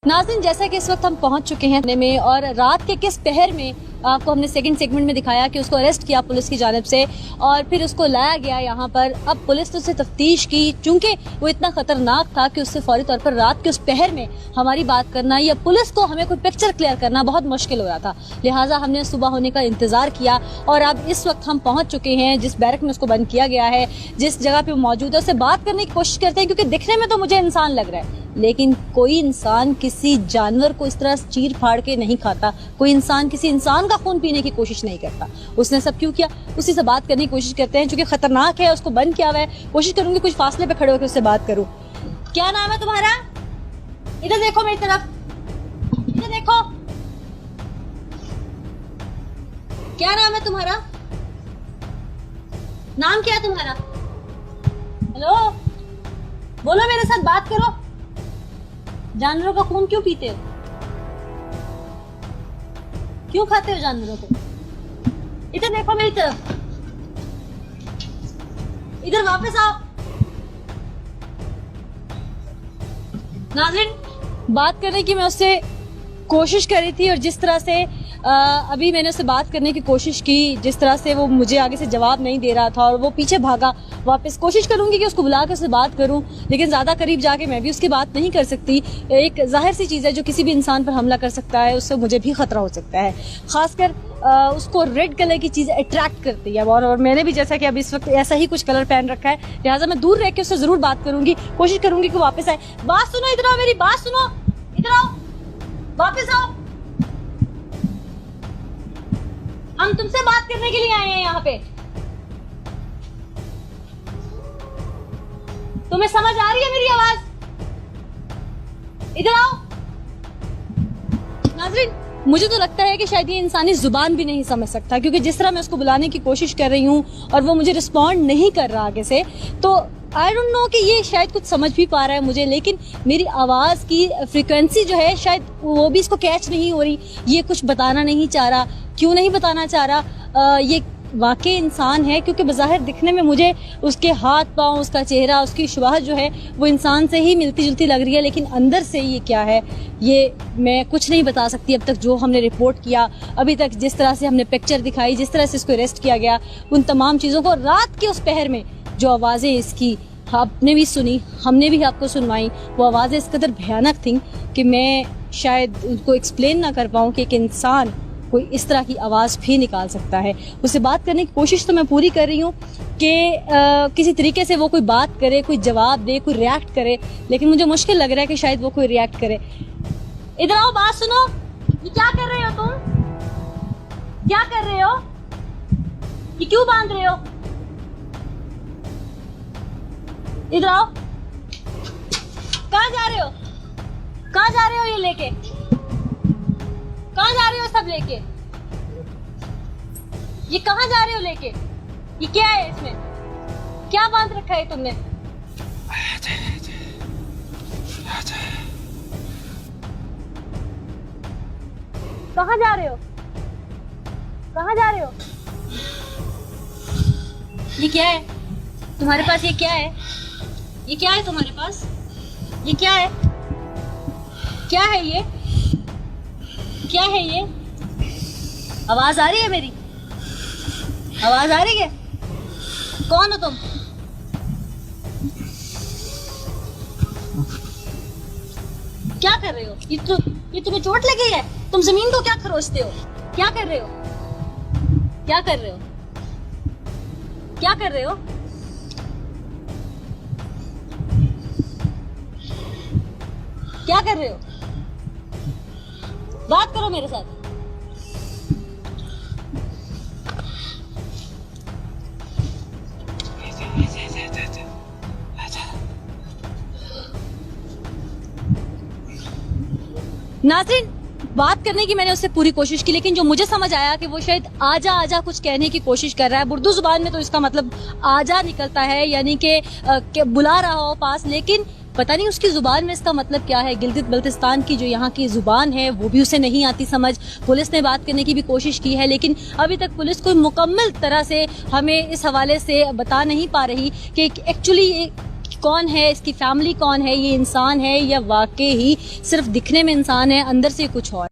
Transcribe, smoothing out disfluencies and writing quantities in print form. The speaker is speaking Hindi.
नाज़रीन, जैसा कि इस वक्त हम पहुंच चुके हैं में और रात के किस पहर में आपको हमने सेकंड सेगमेंट में दिखाया कि उसको अरेस्ट किया पुलिस की जानिब से और फिर उसको लाया गया यहाँ पर। अब पुलिस ने उससे तफ्तीश की, चूंकि वो इतना खतरनाक था कि उससे फौरी तौर पर रात के उस पहर में हमारी बात करना या पुलिस को हमें कोई पिक्चर क्लियर करना बहुत मुश्किल हो रहा था। लिहाजा हमने सुबह होने का इंतजार किया और अब इस वक्त हम पहुंच चुके हैं जिस बैरक में उसको बंद किया गया है, जिस जगह पे मौजूद है, उससे बात करने की कोशिश करते हैं क्योंकि दिखने में तो मुझे इंसान लग रहा है, लेकिन कोई इंसान किसी जानवर को इस तरह चीर फाड़ के नहीं खाता, कोई इंसान किसी इंसान का खून पीने की कोशिश नहीं करता। उसने सब क्यों किया? उसी से बात करने की कोशिश करते हैं, चूंकि खतरनाक है, उसको बंद किया हुआ है। कोशिश करूंगी कुछ फासले पे खड़े होकर उससे बात करूं। क्या नाम है तुम्हारा? इधर देखो मेरी तरफ, इधर देखो। क्या नाम है तुम्हारा? नाम क्या है तुम्हारा? हेलो, बोलो, मेरे साथ बात करो। जानवरों का खून क्यों पीते हो? क्यों खाते हो जानवरों को? इधर देखो मेरी तरफ, इधर वापस आओ। नाज़रीन, बात करने की मैं उससे कोशिश कर रही थी और जिस तरह से अभी मैंने उससे बात करने की कोशिश की, जिस तरह से वो मुझे आगे से जवाब नहीं दे रहा था और वो पीछे भागा वापस। कोशिश करूंगी कि उसको बुला कर उससे बात करूं, लेकिन ज़्यादा करीब जाके मैं भी उसकी बात नहीं कर सकती। एक जाहिर सी चीज़ है, जो किसी भी इंसान पर हमला कर सकता है उससे मुझे भी खतरा हो सकता है। खासकर उसको रेड कलर की चीज़ अट्रैक्ट करती है और मैंने भी जैसा कि अब इस वक्त ऐसा ही कुछ कलर पहन रखा है, लिहाजा मैं दूर रह के उससे ज़रूर बात करूंगी, कोशिश करूंगी कि वापस आए। बात सुनो, इधर आओ, मेरी बात सुनो, इधर आओ, वापस आओ। हम तुमसे बात करने के लिए आए हैं यहाँ पे। तुम्हें समझ आ रही है मेरी आवाज? इधर आओ। नाज़रीन, मुझे तो लगता है कि शायद ये इंसानी जुबान भी नहीं समझ सकता, क्योंकि जिस तरह मैं उसको बुलाने की कोशिश कर रही हूँ और वो मुझे रिस्पॉन्ड नहीं कर रहा आगे से, तो आई डोंट नो कि ये शायद कुछ समझ भी पा रहा है मुझे, लेकिन मेरी आवाज़ की फ्रिक्वेंसी जो है शायद वो भी इसको कैच नहीं हो रही। ये कुछ बताना नहीं चाह रहा। क्यों नहीं बताना चाह रहा? ये वाकई इंसान है, क्योंकि बज़ाहिर दिखने में मुझे उसके हाथ पाँव, उसका चेहरा, उसकी शुबाहत जो है वो इंसान से ही मिलती जुलती लग रही है, लेकिन अंदर से ये क्या है ये मैं कुछ नहीं बता सकती। अब तक जो हमने रिपोर्ट किया, अभी तक जिस तरह से हमने पिक्चर दिखाई, जिस तरह से इसको अरेस्ट किया गया, उन तमाम चीज़ों को, रात के उस पहर में जो आवाज़ें इसकी आपने भी सुनी, हमने भी आपको सुनवाई, वो आवाज़ें इस कदर भयानक थीं कि मैं शायद उनको एक्सप्लेन ना कर पाऊँ कि एक इंसान कोई इस तरह की आवाज़ भी निकाल सकता है। उससे बात करने की कोशिश तो मैं पूरी कर रही हूँ कि किसी तरीके से वो कोई बात करे, कोई जवाब दे, कोई रिएक्ट करे, लेकिन मुझे मुश्किल लग रहा है कि शायद वो कोई रिएक्ट करे। इधर आओ, बात सुनो। ये क्या कर रहे हो तुम? क्या कर रहे हो? ये क्यों बांध रहे हो? इधर आओ। कहाँ जा रहे हो? कहाँ जा रहे हो ये लेके? कहाँ जा रहे हो सब लेके? ये कहाँ जा रहे हो लेके? ये क्या है इसमें? क्या बांध रखा है तुमने? कहाँ जा रहे हो? कहाँ जा रहे हो? ये क्या है तुम्हारे पास? ये क्या है? ये क्या है तुम्हारे पास? ये क्या है? क्या है ये? क्या है ये? आवाज आ रही है मेरी? आवाज आ रही है? कौन हो तुम? क्या कर रहे हो? ये तुम्हें चोट लगी है? तुम जमीन को क्या खरोचते हो? क्या कर रहे हो? क्या कर रहे हो? क्या कर रहे हो? क्या कर रहे हो? बात करो मेरे साथ। नाज़रीन, बात करने की मैंने उससे पूरी कोशिश की, लेकिन जो मुझे समझ आया कि वो शायद आजा आजा कुछ कहने की कोशिश कर रहा है। उर्दू जुबान में तो इसका मतलब आजा निकलता है, यानी कि बुला रहा हो पास, लेकिन पता नहीं उसकी जुबान में इसका मतलब क्या है। गिलगित बल्तिस्तान की जो यहाँ की जुबान है वो भी उसे नहीं आती समझ। पुलिस ने बात करने की भी कोशिश की है, लेकिन अभी तक पुलिस कोई मुकम्मल तरह से हमें इस हवाले से बता नहीं पा रही कि एक्चुअली कौन है, इसकी फैमिली कौन है, ये इंसान है या वाकई ही सिर्फ दिखने में इंसान है, अंदर से कुछ और।